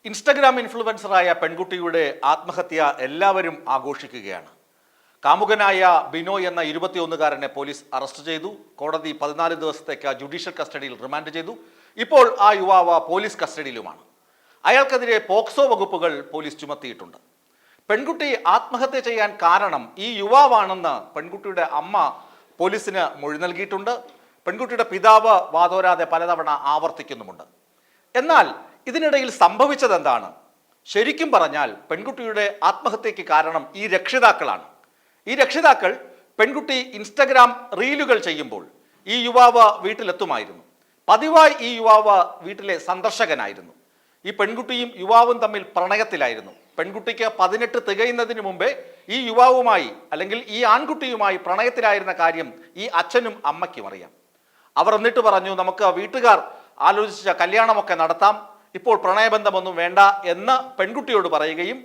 Instagram ഇൻഫ്ലുവൻസറായ പെൺകുട്ടിയുടെ ആത്മഹത്യ എല്ലാവരും ആഘോഷിക്കുകയാണ്. കാമുകനായ ബിനോയ് എന്ന 21-കാരനെ പോലീസ് അറസ്റ്റ് ചെയ്തു. കോടതി 14 ദിവസത്തേക്ക് ജുഡീഷ്യൽ കസ്റ്റഡിയിൽ റിമാൻഡ് ചെയ്തു. ഇപ്പോൾ ആ യുവാവ് പോലീസ് കസ്റ്റഡിയിലുമാണ്. അയാൾക്കെതിരെ പോക്സോ വകുപ്പുകൾ പോലീസ് ചുമത്തിയിട്ടുണ്ട്. പെൺകുട്ടി ആത്മഹത്യ ചെയ്യാൻ കാരണം ഈ യുവാവാണെന്ന് പെൺകുട്ടിയുടെ അമ്മ പോലീസിന് മൊഴി നൽകിയിട്ടുണ്ട്. പെൺകുട്ടിയുടെ പിതാവ് വാതോരാതെ പലതവണ ആവർത്തിക്കുന്നുമുണ്ട്. എന്നാൽ ഇതിനിടയിൽ സംഭവിച്ചത് എന്താണ്? ശരിക്കും പറഞ്ഞാൽ പെൺകുട്ടിയുടെ ആത്മഹത്യക്ക് കാരണം ഈ രക്ഷിതാക്കളാണ്. ഈ രക്ഷിതാക്കൾ പെൺകുട്ടി ഇൻസ്റ്റഗ്രാം റീലുകൾ ചെയ്യുമ്പോൾ ഈ യുവാവ് വീട്ടിലെത്തുമായിരുന്നു. പതിവായി ഈ യുവാവ് വീട്ടിലെ സന്ദർശകനായിരുന്നു. ഈ പെൺകുട്ടിയും യുവാവും തമ്മിൽ പ്രണയത്തിലായിരുന്നു. പെൺകുട്ടിക്ക് 18 തികയുന്നതിന് മുമ്പേ ഈ യുവാവുമായി അല്ലെങ്കിൽ ഈ ആൺകുട്ടിയുമായി പ്രണയത്തിലായിരുന്ന കാര്യം ഈ അച്ഛനും അമ്മയ്ക്കും അറിയാം. അവർ എന്നിട്ട് പറഞ്ഞു, നമുക്ക് വീട്ടുകാർ ആലോചിച്ച കല്യാണമൊക്കെ നടത്താം, ഇപ്പോൾ പ്രണയബന്ധമൊന്നും വേണ്ട എന്ന് പെൺകുട്ടിയോട് പറയുകയും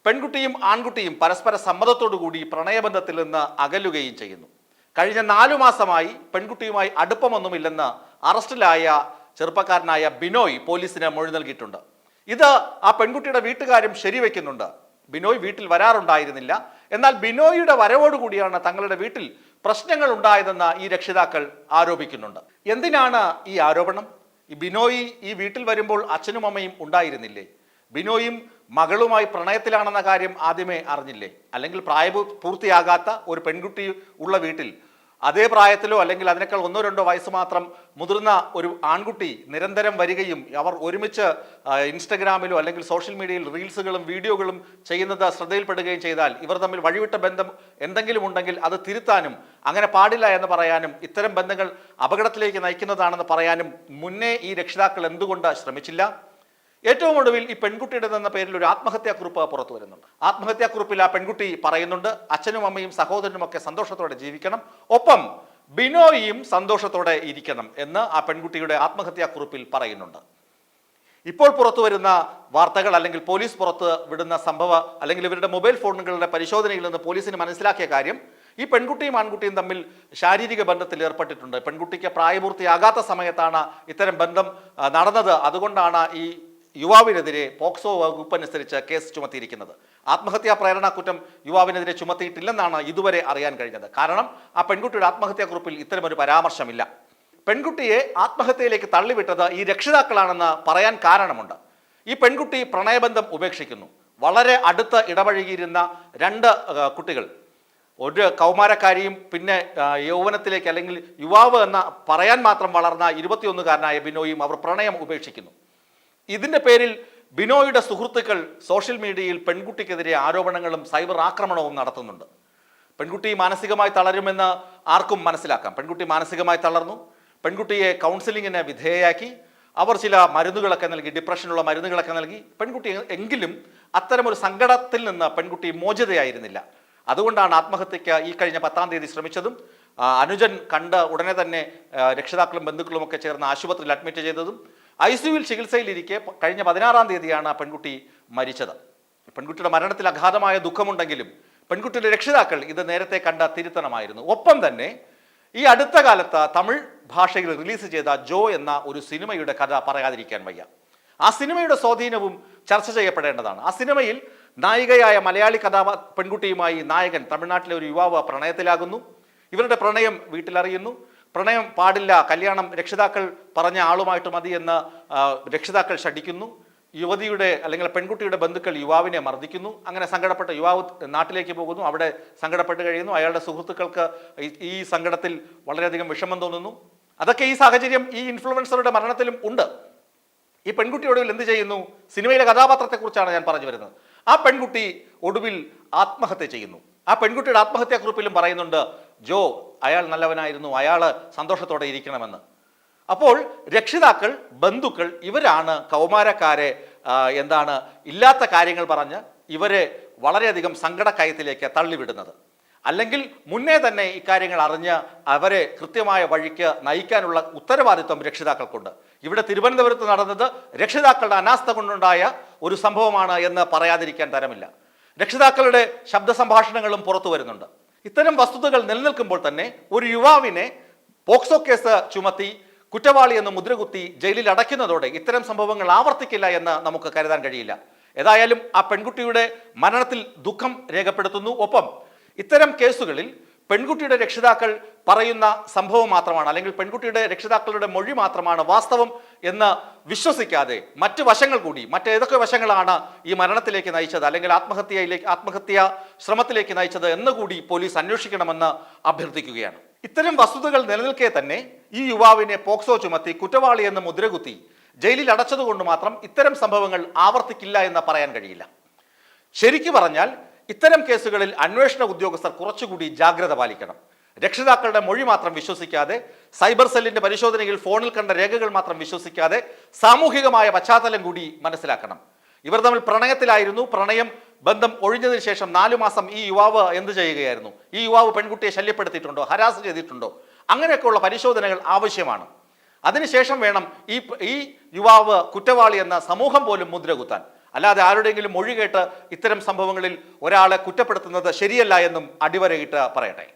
പെൺകുട്ടിയും ആൺകുട്ടിയും പരസ്പര സമ്മതത്തോടു കൂടി പ്രണയബന്ധത്തിൽ നിന്ന് അകലുകയും ചെയ്യുന്നു. കഴിഞ്ഞ 4 മാസമായി പെൺകുട്ടിയുമായി അടുപ്പമൊന്നുമില്ലെന്ന് അറസ്റ്റിലായ ചെറുപ്പക്കാരനായ ബിനോയ് പോലീസിന് മൊഴി നൽകിയിട്ടുണ്ട്. ഇത് ആ പെൺകുട്ടിയുടെ വീട്ടുകാരും ശരിവെക്കുന്നുണ്ട്. ബിനോയ് വീട്ടിൽ വരാറുണ്ടായിരുന്നില്ല. എന്നാൽ ബിനോയിയുടെ വരവോടുകൂടിയാണ് തങ്ങളുടെ വീട്ടിൽ പ്രശ്നങ്ങൾ ഉണ്ടായതെന്ന് ഈ രക്ഷിതാക്കൾ ആരോപിക്കുന്നുണ്ട്. എന്തിനാണ് ഈ ആരോപണം? ഈ ബിനോയ് ഈ വീട്ടിൽ വരുമ്പോൾ അച്ഛനും അമ്മയും ഉണ്ടായിരുന്നില്ലേ? ബിനോയും മകളുമായി പ്രണയത്തിലാണെന്ന കാര്യം ആദ്യമേ അറിഞ്ഞില്ലേ? അല്ലെങ്കിൽ പ്രായപൂർത്തിയാകാത്ത ഒരു പെൺകുട്ടി ഉള്ള വീട്ടിൽ അതേ പ്രായത്തിലോ അല്ലെങ്കിൽ അതിനേക്കാൾ 1-2 വയസ്സ് മാത്രം മുതിർന്ന ഒരു ആൺകുട്ടി നിരന്തരം വരികയും അവർ ഒരുമിച്ച് ഇൻസ്റ്റഗ്രാമിലോ അല്ലെങ്കിൽ സോഷ്യൽ മീഡിയയിൽ റീൽസുകളും വീഡിയോകളും ചെയ്യുന്നത് ശ്രദ്ധയിൽപ്പെടുകയും ചെയ്താൽ ഇവർ തമ്മിൽ വഴിവിട്ട ബന്ധം എന്തെങ്കിലും ഉണ്ടെങ്കിൽ അത് തിരുത്താനും അങ്ങനെ പാടില്ല എന്ന് പറയാനും ഇത്തരം ബന്ധങ്ങൾ അപകടത്തിലേക്ക് നയിക്കുന്നതാണെന്ന് പറയാനും മുന്നേ ഈ രക്ഷിതാക്കൾ എന്തുകൊണ്ട് ശ്രമിച്ചില്ല? ഏറ്റവും ഒടുവിൽ ഈ പെൺകുട്ടിയുടെ എന്ന പേരിൽ ഒരു ആത്മഹത്യാക്കുറിപ്പ് പുറത്തു വരുന്നുണ്ട്. ആത്മഹത്യാക്കുറിപ്പിൽ ആ പെൺകുട്ടി പറയുന്നുണ്ട്, അച്ഛനും അമ്മയും സഹോദരനും ഒക്കെ സന്തോഷത്തോടെ ജീവിക്കണം, ഒപ്പം ബിനോയിയും സന്തോഷത്തോടെ ഇരിക്കണം എന്ന് ആ പെൺകുട്ടിയുടെ ആത്മഹത്യാക്കുറിപ്പിൽ പറയുന്നുണ്ട്. ഇപ്പോൾ പുറത്തു വരുന്ന വാർത്തകൾ അല്ലെങ്കിൽ പോലീസ് പുറത്ത് വിടുന്ന അല്ലെങ്കിൽ ഇവരുടെ മൊബൈൽ ഫോണുകളുടെ പരിശോധനയിൽ നിന്ന് പോലീസിന് മനസ്സിലാക്കിയ കാര്യം, ഈ പെൺകുട്ടിയും ആൺകുട്ടിയും തമ്മിൽ ശാരീരിക ബന്ധത്തിൽ ഏർപ്പെട്ടിട്ടുണ്ട്. പെൺകുട്ടിക്ക് പ്രായപൂർത്തിയാകാത്ത സമയത്താണ് ഇത്തരം ബന്ധം നടന്നത്. അതുകൊണ്ടാണ് ഈ യുവാവിനെതിരെ പോക്സോ വകുപ്പനുസരിച്ച് കേസ് ചുമത്തിയിരിക്കുന്നത്. ആത്മഹത്യാ പ്രേരണ കുറ്റം യുവാവിനെതിരെ ചുമത്തിയിട്ടില്ലെന്നാണ് ഇതുവരെ അറിയാൻ കഴിഞ്ഞത്. കാരണം ആ പെൺകുട്ടിയുടെ ആത്മഹത്യാക്കുറിപ്പിൽ ഇത്തരമൊരു പരാമർശമില്ല. പെൺകുട്ടിയെ ആത്മഹത്യയിലേക്ക് തള്ളിവിട്ടത് ഈ രക്ഷിതാക്കളാണെന്ന് പറയാൻ കാരണമുണ്ട്. ഈ പെൺകുട്ടി പ്രണയബന്ധം ഉപേക്ഷിക്കുന്നു. വളരെ അടുത്ത് ഇടപഴകിയിരുന്ന 2 കുട്ടികൾ, ഒരു കൗമാരക്കാരിയും പിന്നെ യൗവനത്തിലേക്ക് അല്ലെങ്കിൽ യുവാവ് എന്ന പറയാൻ മാത്രം വളർന്ന 21-കാരനായ ബിനോയും അവർ പ്രണയം ഉപേക്ഷിക്കുന്നു. ഇതിൻ്റെ പേരിൽ ബിനോയുടെ സുഹൃത്തുക്കൾ സോഷ്യൽ മീഡിയയിൽ പെൺകുട്ടിക്കെതിരെ ആരോപണങ്ങളും സൈബർ ആക്രമണവും നടത്തുന്നുണ്ട്. പെൺകുട്ടി മാനസികമായി തളരുമെന്ന് ആർക്കും മനസ്സിലാക്കാം. പെൺകുട്ടി മാനസികമായി തളർന്നു. പെൺകുട്ടിയെ കൗൺസിലിങ്ങിന് വിധേയയാക്കി. അവർ ചില മരുന്നുകളൊക്കെ നൽകി, ഡിപ്രഷനുള്ള മരുന്നുകളൊക്കെ നൽകി. പെൺകുട്ടി എങ്കിലും അത്തരമൊരു സങ്കടത്തിൽ നിന്ന് പെൺകുട്ടി മോചിതയായിരുന്നില്ല. അതുകൊണ്ടാണ് ആത്മഹത്യയ്ക്ക് ഈ കഴിഞ്ഞ 10-ാം തീയതി ശ്രമിച്ചതും അനുജൻ കണ്ട് ഉടനെ തന്നെ രക്ഷിതാക്കളും ബന്ധുക്കളും ഒക്കെ ചേർന്ന് ആശുപത്രിയിൽ അഡ്മിറ്റ് ചെയ്തതും ICUവിൽ ചികിത്സയിലിരിക്കെ കഴിഞ്ഞ 16-ാം തീയതിയാണ് പെൺകുട്ടി മരിച്ചത്. പെൺകുട്ടിയുടെ മരണത്തിൽ അഗാധമായ ദുഃഖമുണ്ടെങ്കിലും പെൺകുട്ടിയുടെ രക്ഷിതാക്കൾ ഇത് നേരത്തെ കണ്ട തിരുത്തണമായിരുന്നു. ഒപ്പം തന്നെ ഈ അടുത്ത കാലത്ത് തമിഴ് ഭാഷയിൽ റിലീസ് ചെയ്ത ജോ എന്ന ഒരു സിനിമയുടെ കഥ പറയാതിരിക്കാൻ വയ്യ. ആ സിനിമയുടെ സ്വാധീനവും ചർച്ച ചെയ്യപ്പെടേണ്ടതാണ്. ആ സിനിമയിൽ നായികയായ മലയാളി പെൺകുട്ടിയുമായി നായകൻ തമിഴ്നാട്ടിലെ ഒരു യുവാവ് പ്രണയത്തിലാകുന്നു. ഇവരുടെ പ്രണയം വീട്ടിലറിയുന്നു. പ്രണയം പാടില്ല, കല്യാണം രക്ഷിതാക്കൾ പറഞ്ഞ ആളുമായിട്ട് മതി എന്ന് രക്ഷിതാക്കൾ ശഠിക്കുന്നു. യുവതിയുടെ അല്ലെങ്കിൽ പെൺകുട്ടിയുടെ ബന്ധുക്കൾ യുവാവിനെ മർദ്ദിക്കുന്നു. അങ്ങനെ സങ്കടപ്പെട്ട യുവാവ് നാട്ടിലേക്ക് പോകുന്നു. അവിടെ സങ്കടപ്പെട്ട് കഴിയുന്നു. അയാളുടെ സുഹൃത്തുക്കൾക്ക് ഈ സങ്കടത്തിൽ വളരെയധികം വിഷമം തോന്നുന്നു. അതൊക്കെ ഈ സാഹചര്യം ഈ ഇൻഫ്ലുവൻസറുടെ മരണത്തിലും ഉണ്ട്. ഈ പെൺകുട്ടി ഒടുവിൽ എന്ത് ചെയ്യുന്നു? സിനിമയിലെ കഥാപാത്രത്തെക്കുറിച്ചാണ് ഞാൻ പറഞ്ഞു വരുന്നത്. ആ പെൺകുട്ടി ഒടുവിൽ ആത്മഹത്യ ചെയ്യുന്നു. ആ പെൺകുട്ടിയുടെ ആത്മഹത്യാക്കുറിപ്പിലും പറയുന്നുണ്ട്, ജോ അയാൾ നല്ലവനായിരുന്നു, അയാൾ സന്തോഷത്തോടെ ഇരിക്കണമെന്ന്. അപ്പോൾ രക്ഷിതാക്കൾ, ബന്ധുക്കൾ ഇവരാണ് കൗമാരക്കാരെ ഇല്ലാത്ത കാര്യങ്ങൾ പറഞ്ഞ് ഇവരെ വളരെയധികം സങ്കടക്കയത്തിലേക്ക് തള്ളിവിടുന്നത്. അല്ലെങ്കിൽ മുന്നേ തന്നെ ഇക്കാര്യങ്ങൾ അറിഞ്ഞ് അവരെ കൃത്യമായ വഴിക്ക് നയിക്കാനുള്ള ഉത്തരവാദിത്വം രക്ഷിതാക്കൾക്കുണ്ട്. ഇവിടെ തിരുവനന്തപുരത്ത് നടന്നത് രക്ഷിതാക്കളുടെ അനാസ്ഥ കൊണ്ടുണ്ടായ ഒരു സംഭവമാണ് എന്ന് പറയാതിരിക്കാൻ തരമില്ല. രക്ഷിതാക്കളുടെ ശബ്ദ സംഭാഷണങ്ങളും പുറത്തു വരുന്നുണ്ട്. ഇത്തരം വസ്തുതകൾ നിലനിൽക്കുമ്പോൾ തന്നെ ഒരു യുവാവിനെ പോക്സോ കേസ് ചുമത്തി കുറ്റവാളി എന്ന് മുദ്രകുത്തി ജയിലിൽ അടയ്ക്കുന്നതോടെ ഇത്തരം സംഭവങ്ങൾ ആവർത്തിക്കില്ല എന്ന് നമുക്ക് കരുതാൻ കഴിയില്ല. ഏതായാലും ആ പെൺകുട്ടിയുടെ മരണത്തിൽ ദുഃഖം രേഖപ്പെടുത്തുന്നു. ഒപ്പം ഇത്തരം കേസുകളിൽ പെൺകുട്ടിയുടെ രക്ഷിതാക്കൾ പറയുന്ന സംഭവം മാത്രമാണ്, അല്ലെങ്കിൽ പെൺകുട്ടിയുടെ രക്ഷിതാക്കളുടെ മൊഴി മാത്രമാണ് വാസ്തവം എന്ന് വിശ്വസിക്കാതെ മറ്റ് വശങ്ങൾ കൂടി, മറ്റേതൊക്കെ വശങ്ങളാണ് ഈ മരണത്തിലേക്ക് നയിച്ചത് അല്ലെങ്കിൽ ആത്മഹത്യാ ശ്രമത്തിലേക്ക് നയിച്ചത് എന്നുകൂടി പോലീസ് അന്വേഷിക്കണമെന്ന് അഭ്യർത്ഥിക്കുകയാണ്. ഇത്തരം വസ്തുതകൾ നിലനിൽക്കെ തന്നെ ഈ യുവാവിനെ പോക്സോ ചുമത്തി കുറ്റവാളി എന്ന് മുദ്രകുത്തി ജയിലിൽ അടച്ചതുകൊണ്ട് മാത്രം ഇത്തരം സംഭവങ്ങൾ ആവർത്തിക്കില്ല എന്ന് പറയാൻ കഴിയില്ല. ശരിക്കു പറഞ്ഞാൽ ഇത്തരം കേസുകളിൽ അന്വേഷണ ഉദ്യോഗസ്ഥർ കുറച്ചുകൂടി ജാഗ്രത പാലിക്കണം. രക്ഷിതാക്കളുടെ മൊഴി മാത്രം വിശ്വസിക്കാതെ, സൈബർ സെല്ലിന്റെ പരിശോധനയിൽ ഫോണിൽ കണ്ട രേഖകൾ മാത്രം വിശ്വസിക്കാതെ സാമൂഹികമായ പശ്ചാത്തലം കൂടി മനസ്സിലാക്കണം. ഇവർ തമ്മിൽ പ്രണയത്തിലായിരുന്നു. പ്രണയം ബന്ധം ഒഴിഞ്ഞതിന് ശേഷം 4 മാസം ഈ യുവാവ് എന്ത് ചെയ്യുകയായിരുന്നു? ഈ യുവാവ് പെൺകുട്ടിയെ ശല്യപ്പെടുത്തിയിട്ടുണ്ടോ, ഹരാസ് ചെയ്തിട്ടുണ്ടോ? അങ്ങനെയൊക്കെയുള്ള പരിശോധനകൾ ആവശ്യമാണ്. അതിനുശേഷം വേണം ഈ യുവാവ് കുറ്റവാളി എന്ന സമൂഹം പോലും മുദ്രകുത്താൻ. അല്ലാതെ ആരുടെയെങ്കിലും മൊഴി കേട്ട് ഇത്തരം സംഭവങ്ങളിൽ ഒരാളെ കുറ്റപ്പെടുത്തുന്നത് ശരിയല്ല എന്നും അടിവരയിട്ട് പറയട്ടെ.